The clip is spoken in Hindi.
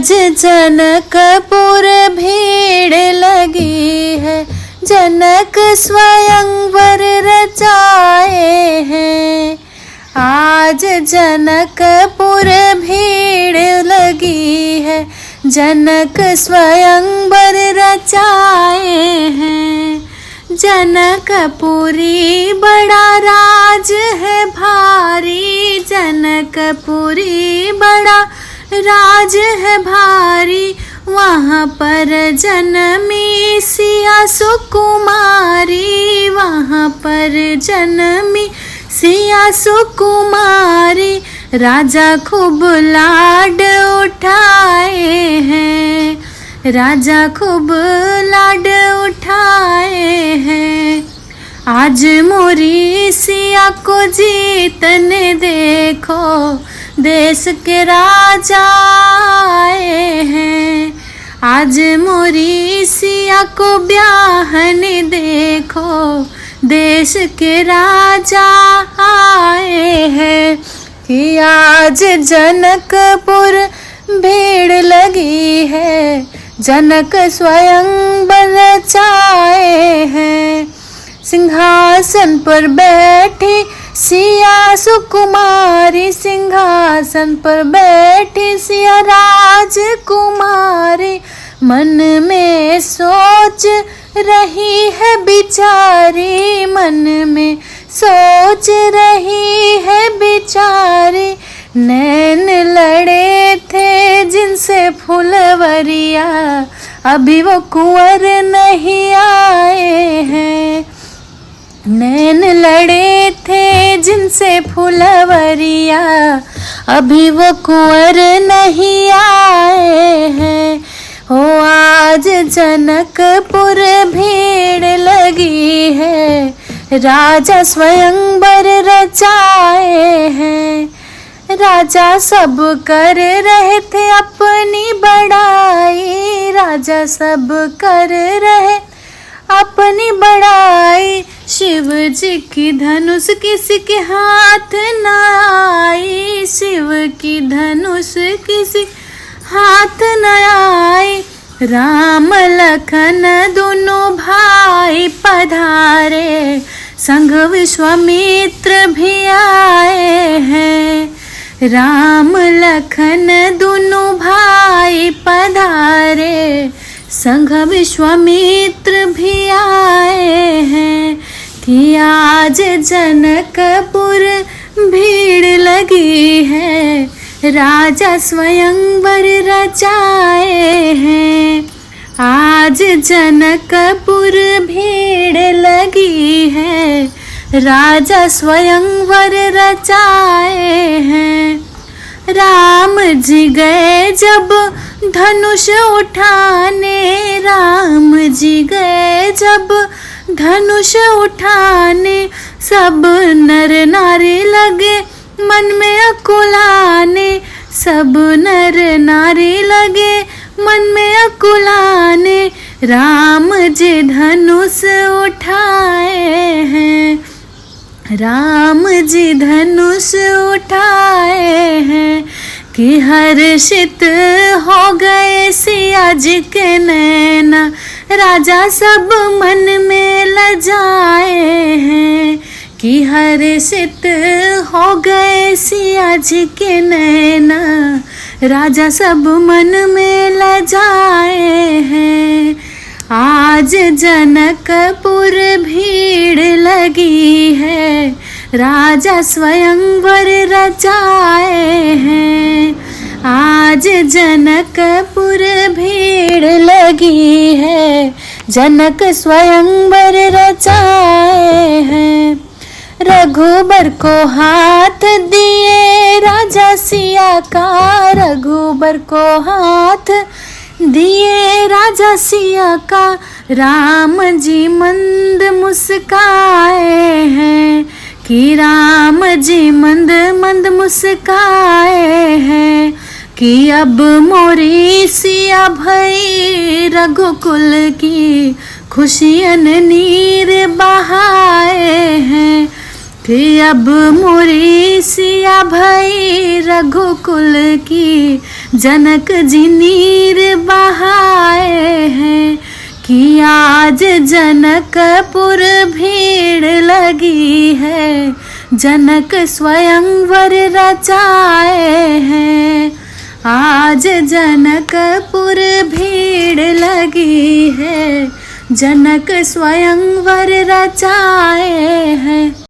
आज जनकपुर भीड़ लगी है, जनक स्वयंवर रचाए हैं। आज जनकपुर भीड़ लगी है, जनक स्वयंवर रचाए हैं। जनकपुरी बड़ा राज है भारी, जनकपुरी बड़ा राज है भारी। वहाँ पर जन्मी सिया सुकुमारी, वहाँ पर जन्मी सिया सुकुमारी। राजा खूब लाड उठाए हैं, राजा खूब लाड उठाए हैं। आज मोरी सिया को जीतने देखो, देश के राजा आए हैं। आज मोरी सिया को ब्याहने देखो, देश के राजा आए हैं। कि आज जनकपुर भीड़ लगी है, जनक स्वयंवर रचाए हैं। सिंहासन पर बैठी सिया सुकुमारी, सिंहासन पर बैठी सिया राजकुमारी। मन में सोच रही है बिचारी, मन में सोच रही है बिचारी। नैन लड़े थे जिनसे फुलवरिया, अभी वो कुंवर नहीं आए हैं। नैन लड़े थे जिनसे फुलवरिया, अभी वो कुंवर नहीं आए हैं। हो आज जनकपुर भीड़ लगी है, राजा स्वयंवर रचाए हैं। राजा सब कर रहे थे अपनी बड़ाई, राजा सब कर रहे अपनी बड़ाई। शिव जी की धनुष किसी के हाथ न आई, शिव की धनुष किसी हाथ न आई। राम लखन दोनों भाई पधारे, संग विश्वामित्र भी आए हैं। राम लखन दोनों भाई पधारे, संग विश्वामित्र भी आए हैं। कि आज जनकपुर भीड़ लगी है, राजा स्वयंवर रचाए हैं। आज जनकपुर भीड़ लगी है, राजा स्वयंवर रचाए हैं। राम जी गए जब धनुष उठाने, राम जी गए जब धनुष उठाने। सब नर नारी लगे मन में अकुलाने, सब नर नारी लगे मन में अकुलाने। राम जी धनुष उठाए हैं, राम जी धनुष उठाए हैं। कि हर्षित हो गए सिया जी के नैना, राजा सब मन में लजाए हैं। कि हर्षित हो गए सिया जी के नैना, राजा सब मन में लजाए हैं। आज जनकपुर भीड़ लगी है, राजा स्वयंवर रचाए हैं। आज जनकपुर भीड़ लगी है, जनक स्वयंवर रचाए हैं। रघुबर को हाथ दिए राजा सिया का, रघुबर को हाथ दिए राजा सिया का। राम जी मंद मुस्काए हैं, कि राम जी मंद मंद मुस्काए हैं। कि अब मोरी सिया भई रघुकुल की, खुशियन नीर बहाए हैं। कि अब मोरी सिया भई रघुकुल की, जनक जी नीर बहाए हैं कि आज जनकपुर भीड़ लगी है, जनक स्वयंवर रचाए हैं। आज जनकपुर भीड़ लगी है, जनक स्वयंवर रचाए हैं।